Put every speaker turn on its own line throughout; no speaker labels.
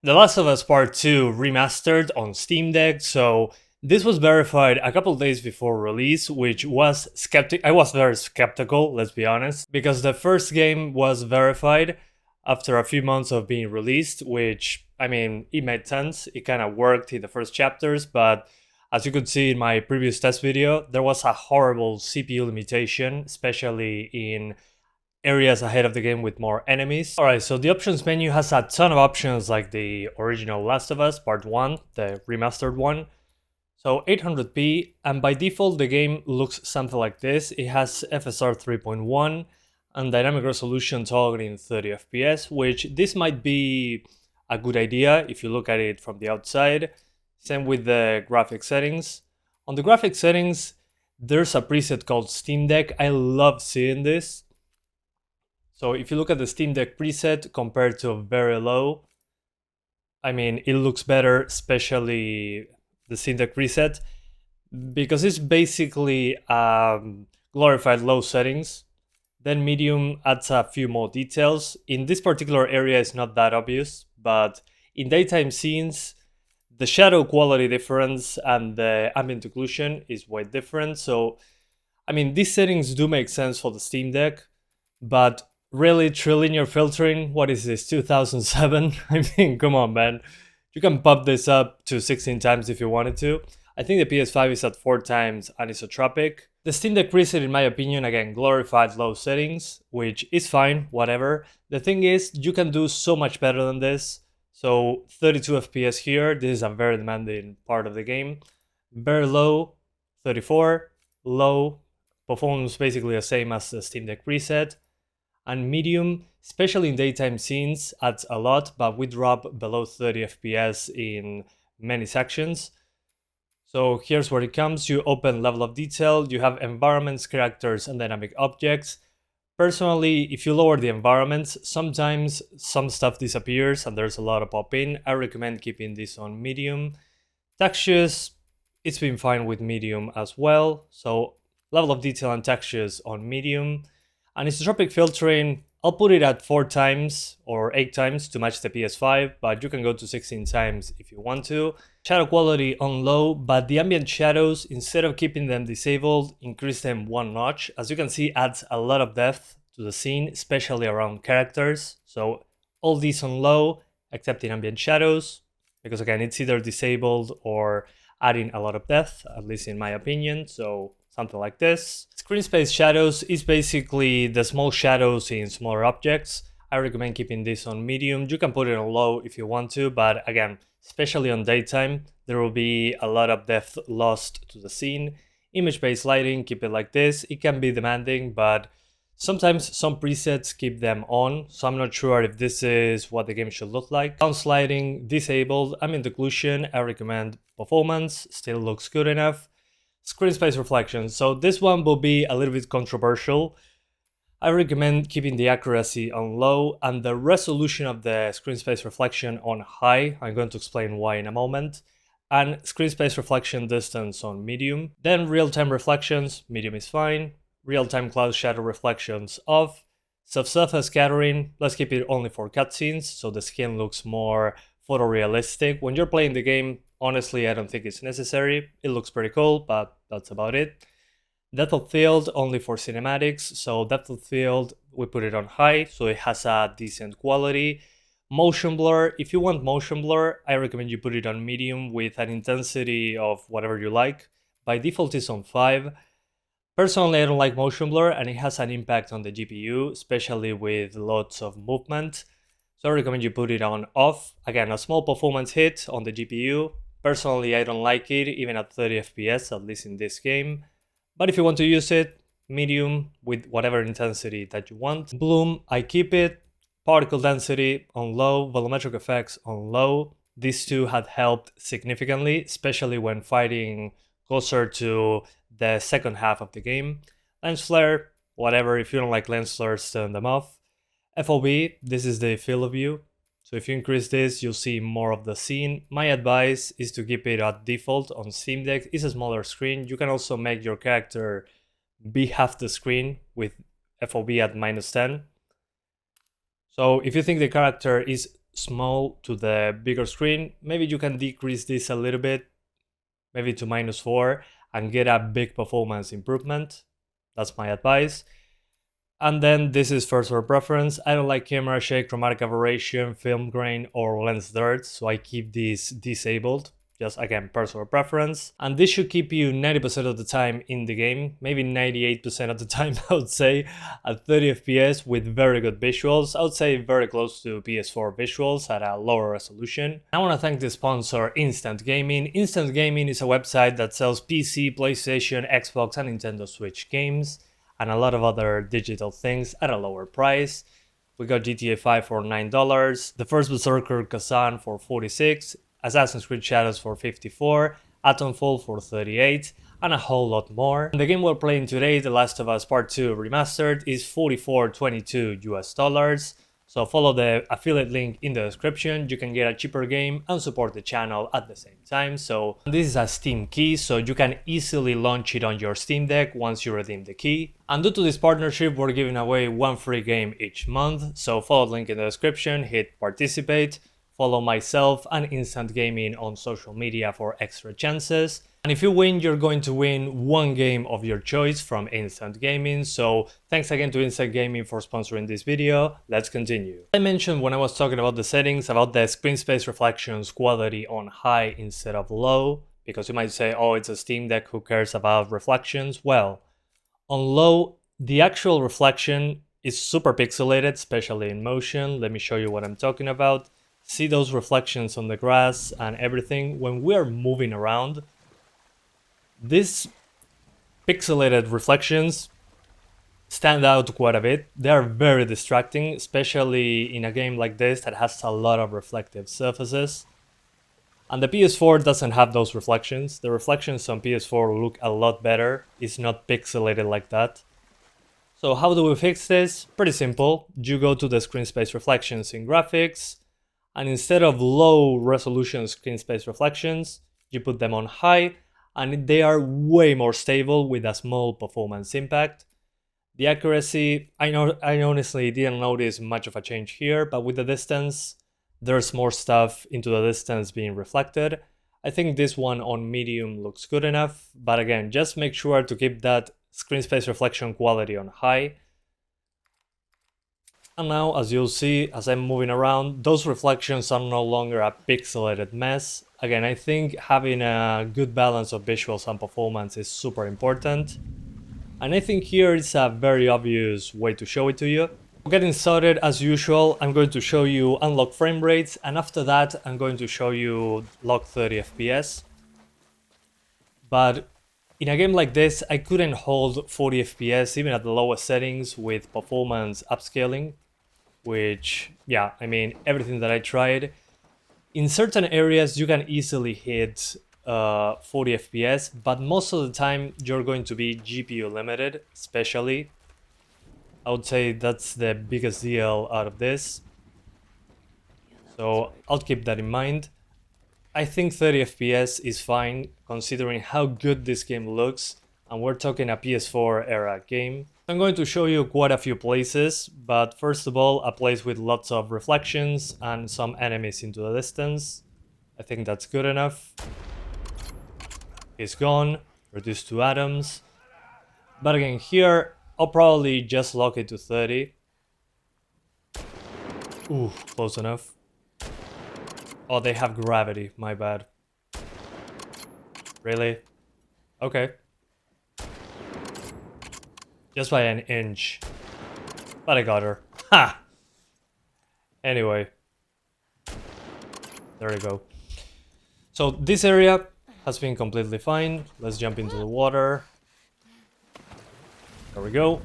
The Last of Us Part 2 remastered on Steam Deck, so this was verified a couple days before release, which was I was very skeptical, let's be honest, because the first game was verified after a few months of being released, which, I mean, it made sense. It kind of worked in the first chapters, but as you could see in my previous test video, there was a horrible CPU limitation, especially in areas ahead of the game with more enemies. Alright, so the options menu has a ton of options like the original Last of Us Part 1, the remastered one. So 800p, and by default the game looks something like this. It has FSR 3.1 and dynamic resolution targeting 30 FPS, which this might be a good idea if you look at it from the outside. Same with the graphic settings. On the graphic settings, there's a preset called Steam Deck. I love seeing this. So if you look at the Steam Deck preset compared to very low, I mean, it looks better, especially the Steam Deck preset, because it's basically glorified low settings. Then medium adds a few more details. In this particular area, it's not that obvious, but in daytime scenes, the shadow quality difference and the ambient occlusion is way different. So, I mean, these settings do make sense for the Steam Deck, but really, trilinear filtering? What is this, 2007? I mean, come on, man. You can pop this up to 16 times if you wanted to. I think the PS5 is at 4 times anisotropic. The Steam Deck preset, in my opinion, again, glorified low settings, which is fine, whatever. The thing is, you can do so much better than this. So 32 FPS here, this is a very demanding part of the game. Very low, 34. Low, performance basically the same as the Steam Deck preset. And medium, especially in daytime scenes, adds a lot, but we drop below 30 FPS in many sections. So here's where it comes. You open level of detail, you have environments, characters, and dynamic objects. Personally, if you lower the environments, sometimes some stuff disappears and there's a lot of pop-in. I recommend keeping this on medium. Textures, it's been fine with medium as well. So level of detail and textures on medium. Anisotropic filtering, I'll put it at 4 times or 8 times to match the PS5, but you can go to 16 times if you want to. Shadow quality on low, but the ambient shadows, instead of keeping them disabled, increase them 1 notch. As you can see, adds a lot of depth to the scene, especially around characters. So all these on low, except in ambient shadows, because again, it's either disabled or adding a lot of depth, at least in my opinion. So something like this. Screen space shadows is basically the small shadows in smaller objects. I recommend keeping this on medium. You can put it on low if you want to, but again, especially on daytime, there will be a lot of depth lost to the scene. Image-based lighting, keep it like this. It can be demanding, but sometimes some presets keep them on, so I'm not sure if this is what the game should look like. Down sliding, disabled. Ambient occlusion, I recommend performance, still looks good enough. Screen space reflection, so this one will be a little bit controversial. I recommend keeping the accuracy on low and the resolution of the screen space reflection on high. I'm going to explain why in a moment. And screen space reflection distance on medium. Then real-time reflections, medium is fine. Real-time cloud shadow reflections off. Subsurface scattering, let's keep it only for cutscenes so the skin looks more photorealistic. When you're playing the game, honestly, I don't think it's necessary. It looks pretty cool, but that's about it. Depth of field only for cinematics. So depth of field, we put it on high, so it has a decent quality. Motion blur, if you want motion blur, I recommend you put it on medium with an intensity of whatever you like. By default, it's on 5. Personally, I don't like motion blur, and it has an impact on the GPU, especially with lots of movement. So I recommend you put it on off. Again, a small performance hit on the GPU. Personally, I don't like it, even at 30 FPS, at least in this game. But if you want to use it, medium with whatever intensity that you want. Bloom, I keep it. Particle density on low, volumetric effects on low. These two have helped significantly, especially when fighting closer to the second half of the game. Lens flare, whatever, if you don't like lens flares, turn them off. FOV, this is the field of view. So if you increase this, you'll see more of the scene. My advice is to keep it at default on Steam Deck. It's a smaller screen. You can also make your character be half the screen with FOV at -10. So if you think the character is small to the bigger screen. Maybe you can decrease this a little bit, maybe to -4, and get a big performance improvement. That's my advice. And then this is first-order preference. I don't like camera shake, chromatic aberration, film grain, or lens dirt, so I keep these disabled. Just again, personal preference. And this should keep you 90% of the time in the game, maybe 98% of the time, I would say, at 30 FPS with very good visuals. I would say very close to PS4 visuals at a lower resolution. I want to thank the sponsor, Instant Gaming. Instant Gaming is a website that sells PC, PlayStation, Xbox, and Nintendo Switch games, and a lot of other digital things at a lower price. We got GTA 5 for $9, The First Berserker Kazan for $46, Assassin's Creed Shadows for $54, Atomfall for $38, and a whole lot more. And the game we're playing today, The Last of Us Part 2 Remastered, is $44.22 US. So follow the affiliate link in the description. You can get a cheaper game and support the channel at the same time. So this is a Steam key, so you can easily launch it on your Steam Deck once you redeem the key. And due to this partnership, we're giving away one free game each month. So follow the link in the description, hit participate, follow myself and Instant Gaming on social media for extra chances. And if you win, you're going to win one game of your choice from Instant Gaming. So thanks again to Instant Gaming for sponsoring this video. Let's continue. I mentioned when I was talking about the settings about the screen space reflections quality on high instead of low, because you might say, oh, it's a Steam Deck, who cares about reflections? Well, on low, the actual reflection is super pixelated, especially in motion. Let me show you what I'm talking about. See those reflections on the grass and everything? When we're moving around, these pixelated reflections stand out quite a bit. They are very distracting, especially in a game like this that has a lot of reflective surfaces. And the PS4 doesn't have those reflections. The reflections on PS4 look a lot better. It's not pixelated like that. So how do we fix this? Pretty simple. You go to the screen space reflections in graphics, and instead of low resolution screen space reflections, you put them on high, and they are way more stable with a small performance impact. The accuracy, I honestly didn't notice much of a change here, but with the distance, there's more stuff into the distance being reflected. I think this one on medium looks good enough, but again, just make sure to keep that screen space reflection quality on high. And now, as you'll see, as I'm moving around, those reflections are no longer a pixelated mess. Again, I think having a good balance of visuals and performance is super important. And I think here is a very obvious way to show it to you. Getting started, as usual, I'm going to show you unlock frame rates, and after that, I'm going to show you lock 30 FPS. But in a game like this, I couldn't hold 40 FPS even at the lowest settings with performance upscaling. Which, yeah, I mean, everything that I tried. In certain areas, you can easily hit 40 FPS, but most of the time, you're going to be GPU limited, especially. I would say that's the biggest deal out of this. So I'll keep that in mind. I think 30 FPS is fine, considering how good this game looks, and we're talking a PS4 era game. I'm going to show you quite a few places, but first of all, a place with lots of reflections and some enemies into the distance. I think that's good enough. He's gone, reduced to atoms. But again, here, I'll probably just lock it to 30. Ooh, close enough. Oh, they have gravity, my bad. Really? Okay. Just by an inch. But I got her. Ha! Anyway. There we go. So this area has been completely fine. Let's jump into the water. There we go.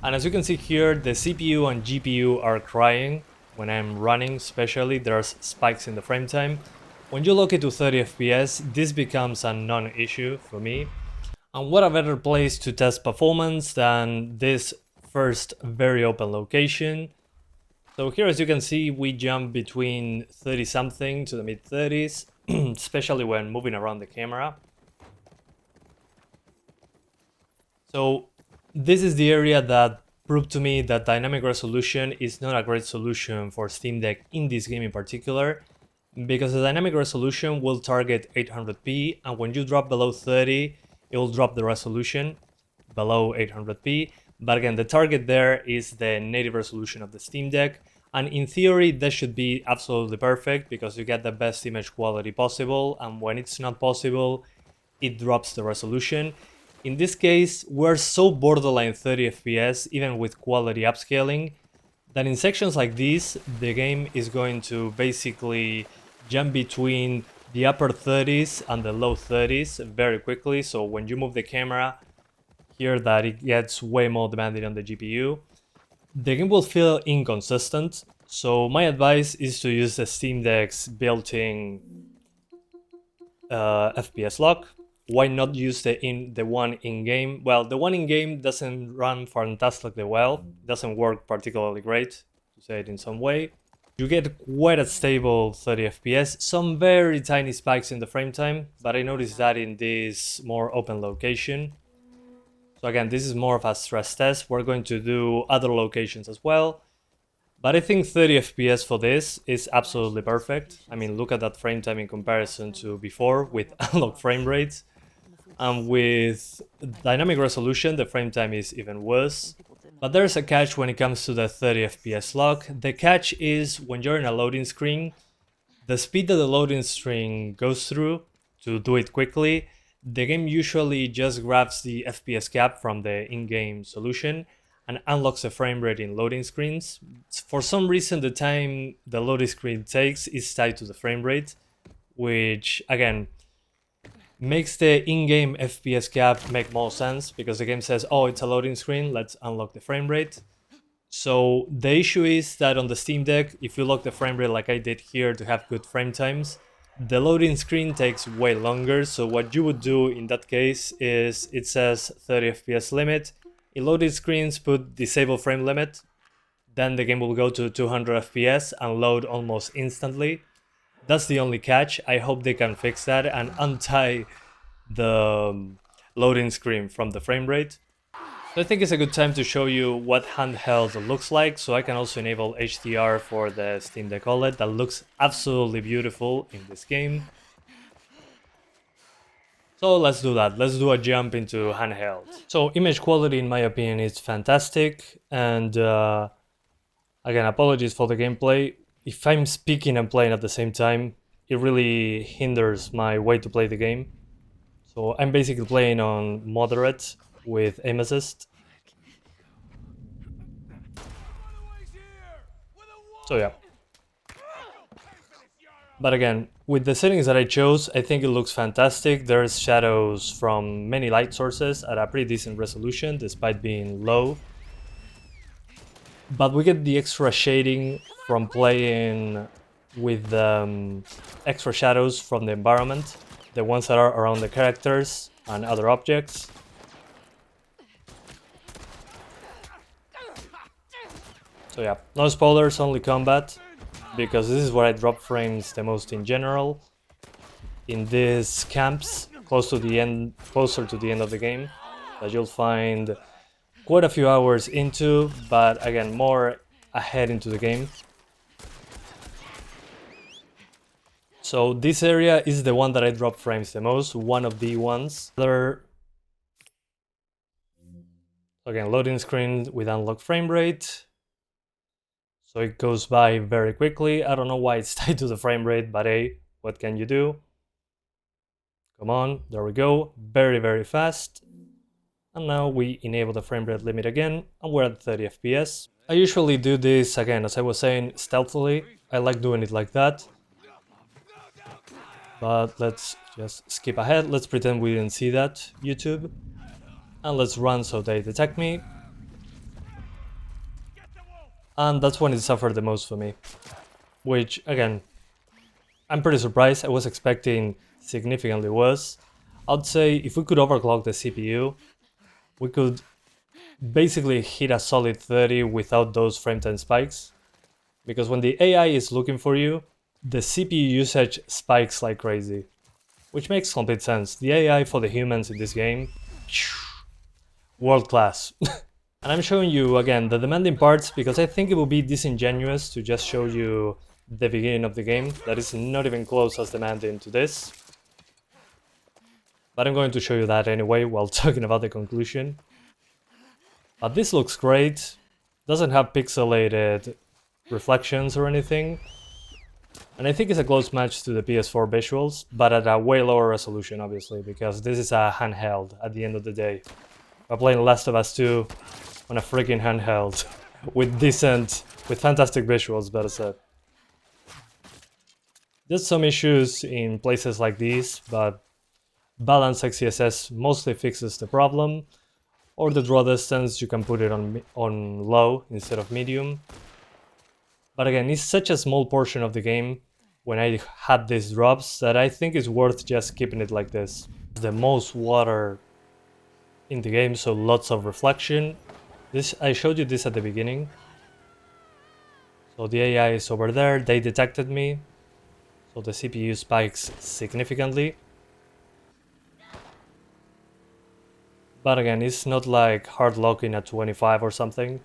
And as you can see here, the CPU and GPU are crying when I'm running, especially. There's spikes in the frame time. When you lock it to 30 FPS, this becomes a non-issue for me. And what a better place to test performance than this first very open location. So here, as you can see, we jump between 30 something to the mid 30s, especially when moving around the camera. So this is the area that proved to me that dynamic resolution is not a great solution for Steam Deck in this game in particular, because the dynamic resolution will target 800p, and when you drop below 30, it will drop the resolution below 800p. But again, the target there is the native resolution of the Steam Deck, and in theory that should be absolutely perfect because you get the best image quality possible, and when it's not possible, it drops the resolution. In this case, we're so borderline 30 FPS, even with quality upscaling, that in sections like this, the game is going to basically jump between the upper 30s and the low 30s very quickly. So when you move the camera, here that it gets way more demanding on the GPU. The game will feel inconsistent, so my advice is to use the Steam Deck's built-in FPS Lock. Why not use the one in-game? Well, the one in-game doesn't run fantastically well, doesn't work particularly great, to say it in some way. You get quite a stable 30 FPS, some very tiny spikes in the frame time, but I noticed that in this more open location. So again, this is more of a stress test. We're going to do other locations as well. But I think 30 FPS for this is absolutely perfect. I mean, look at that frame time in comparison to before with unlocked frame rates. And with dynamic resolution, the frame time is even worse. But there's a catch when it comes to the 30 FPS lock. The catch is when you're in a loading screen, the speed that the loading screen goes through to do it quickly, the game usually just grabs the FPS cap from the in-game solution and unlocks the frame rate in loading screens. For some reason, the time the loading screen takes is tied to the frame rate, which again makes the in-game FPS cap make more sense because the game says, oh, it's a loading screen, let's unlock the frame rate. So the issue is that on the Steam Deck, if you lock the frame rate like I did here to have good frame times, the loading screen takes way longer. So what you would do in that case is it says 30 FPS limit. In loading screens, put disable frame limit. Then the game will go to 200 FPS and load almost instantly. That's the only catch. I hope they can fix that and untie the loading screen from the frame rate. So I think it's a good time to show you what handheld looks like. So I can also enable HDR for the Steam Deck OLED that looks absolutely beautiful in this game. So let's do that. Let's do a jump into handheld. So image quality, in my opinion, is fantastic. And again, apologies for the gameplay. If I'm speaking and playing at the same time, it really hinders my way to play the game. So I'm basically playing on moderate with aim assist. So yeah. But again, with the settings that I chose, I think it looks fantastic. There's shadows from many light sources at a pretty decent resolution, despite being low. But we get the extra shading from playing with extra shadows from the environment, the ones that are around the characters and other objects. So yeah, no spoilers, only combat, because this is where I drop frames the most in general. In these camps, closer to the end of the game, that you'll find quite a few hours into, but again, more ahead into the game. So this area is the one that I drop frames the most, one of the ones. Again, loading screen with unlocked frame rate. So it goes by very quickly. I don't know why it's tied to the frame rate, but hey, what can you do? Come on, there we go. Very, very fast. And now we enable the frame rate limit again, and we're at 30 FPS. I usually do this, again, as I was saying, stealthily. I like doing it like that. But let's just skip ahead. Let's pretend we didn't see that, YouTube. And let's run so they detect me. And that's when it suffered the most for me. Which, again, I'm pretty surprised. I was expecting significantly worse. I'd say if we could overclock the CPU, we could basically hit a solid 30 without those frame time spikes. Because when the AI is looking for you, the CPU usage spikes like crazy. Which makes complete sense. The AI for the humans in this game, world class. And I'm showing you again the demanding parts because I think it would be disingenuous to just show you the beginning of the game that is not even close as demanding to this. But I'm going to show you that anyway while talking about the conclusion. But this looks great, doesn't have pixelated reflections or anything. And I think it's a close match to the PS4 visuals, but at a way lower resolution obviously, because this is a handheld at the end of the day. We're playing Last of Us 2 on a freaking handheld with fantastic visuals, better said. There's some issues in places like these, but balanced XeSS mostly fixes the problem. Or the draw distance, you can put it on low instead of medium. But again, it's such a small portion of the game when I had these drops that I think it's worth just keeping it like this. The most water in the game, so lots of reflection. I showed you this at the beginning. So the AI is over there, they detected me. So the CPU spikes significantly. But again, it's not like hard locking at 25 or something.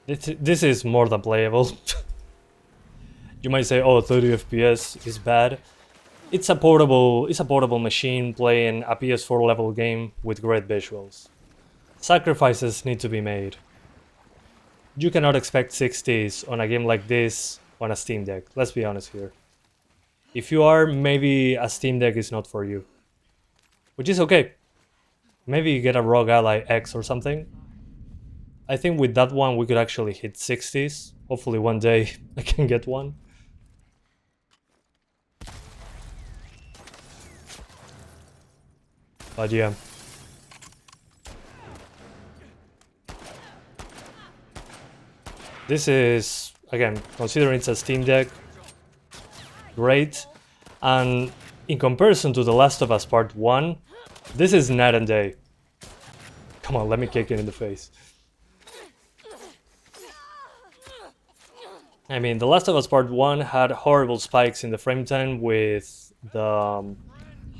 This is more than playable. You might say, oh, 30 FPS is bad. It's a portable machine playing a PS4 level game with great visuals. Sacrifices need to be made. You cannot expect 60s on a game like this on a Steam Deck, let's be honest here. If you are, maybe a Steam Deck is not for you. Which is okay. Maybe you get a ROG Ally X or something. I think with that one we could actually hit 60s. Hopefully one day I can get one. But yeah. This is, again, considering it's a Steam Deck, great. And in comparison to The Last of Us Part 1, this is night and day. Come on, let me kick it in the face. I mean, The Last of Us Part 1 had horrible spikes in the frame time with the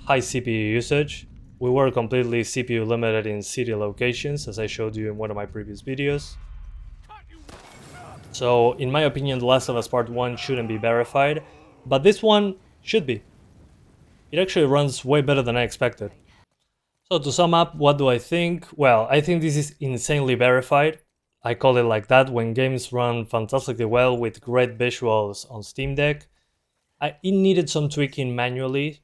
high CPU usage. We were completely CPU limited in city locations, as I showed you in one of my previous videos. So, in my opinion, The Last of Us Part 1 shouldn't be verified, but this one should be. It actually runs way better than I expected. So to sum up, what do I think? Well, I think this is insanely verified. I call it like that when games run fantastically well with great visuals on Steam Deck. It needed some tweaking manually,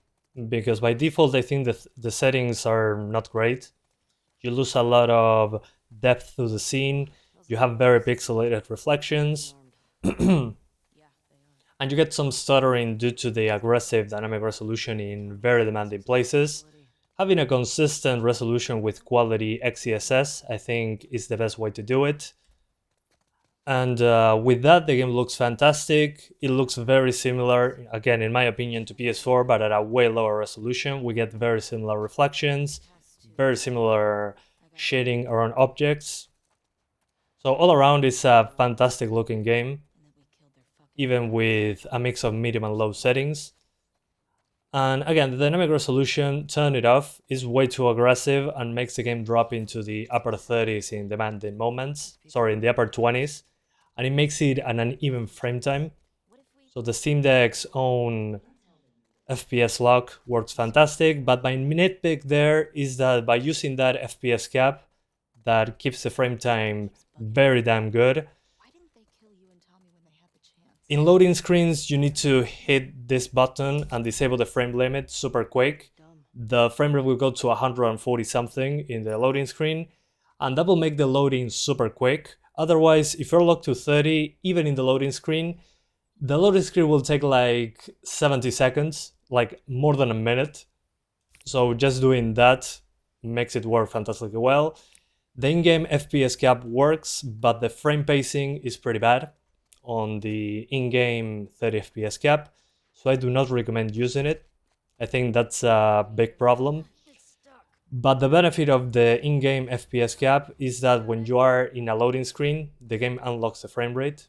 because by default I think the settings are not great. You lose a lot of depth to the scene, you have very pixelated reflections, and you get some stuttering due to the aggressive dynamic resolution in very demanding places. Having a consistent resolution with quality XeSS, I think, is the best way to do it. And with that, the game looks fantastic. It looks very similar, again, in my opinion, to PS4, but at a way lower resolution. We get very similar reflections, very similar shading around objects. So all around, it's a fantastic looking game, even with a mix of medium and low settings. And again, the dynamic resolution, turn it off, is way too aggressive and makes the game drop into the upper 30s in demanding moments, in the upper 20s, and it makes it an uneven frame time. So the Steam Deck's own FPS Lock works fantastic, but my nitpick there is that by using that FPS cap that keeps the frame time very damn good, in loading screens, you need to hit this button and disable the frame limit super quick. The frame rate will go to 140 something in the loading screen, and that will make the loading super quick. Otherwise, if you're locked to 30, even in the loading screen will take like 70 seconds, like more than a minute. So just doing that makes it work fantastically well. The in-game FPS cap works, but the frame pacing is pretty bad on the in-game 30 FPS cap, so I do not recommend using it. I think that's a big problem. But the benefit of the in-game FPS cap is that when you are in a loading screen, the game unlocks the frame rate.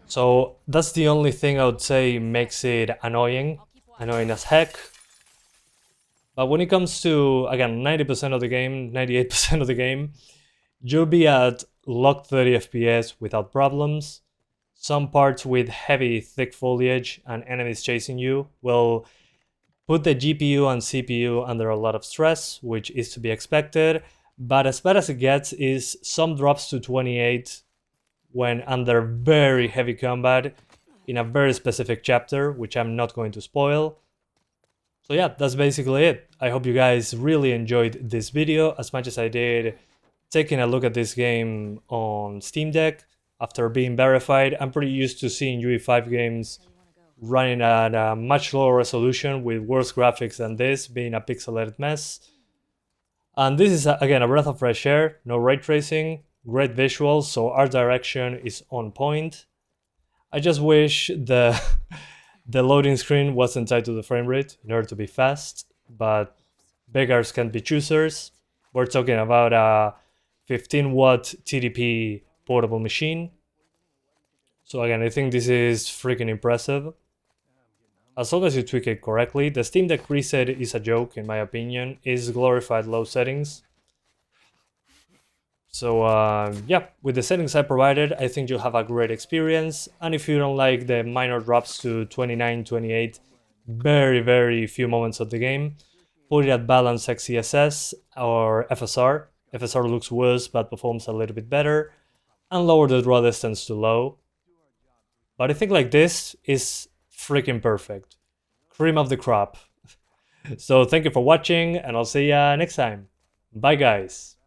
So that's the only thing I would say makes it annoying as heck. But when it comes to, again, 90% of the game, 98% of the game, you'll be at locked 30 FPS without problems. Some parts with heavy, thick foliage and enemies chasing you will put the GPU and CPU under a lot of stress, which is to be expected, but as bad as it gets is some drops to 28 when under very heavy combat in a very specific chapter, which I'm not going to spoil. So yeah, that's basically it. I hope you guys really enjoyed this video as much as I did taking a look at this game on Steam Deck. After being verified, I'm pretty used to seeing UE5 games running at a much lower resolution with worse graphics than this, being a pixelated mess. And this is, again, a breath of fresh air, no ray tracing, great visuals, so art direction is on point. I just wish the loading screen wasn't tied to the frame rate in order to be fast, but beggars can't be choosers. We're talking about a 15-watt TDP portable machine. So again, I think this is freaking impressive. As long as you tweak it correctly, the Steam Deck reset is a joke, in my opinion. It's glorified low settings. So yeah, with the settings I provided, I think you'll have a great experience. And if you don't like the minor drops to 29, 28, very few moments of the game, put it at balanced XeSS or FSR. FSR looks worse but performs a little bit better. And lower the draw distance to low. But I think like this is freaking perfect. Cream of the crop. So thank you for watching and I'll see ya next time. Bye guys.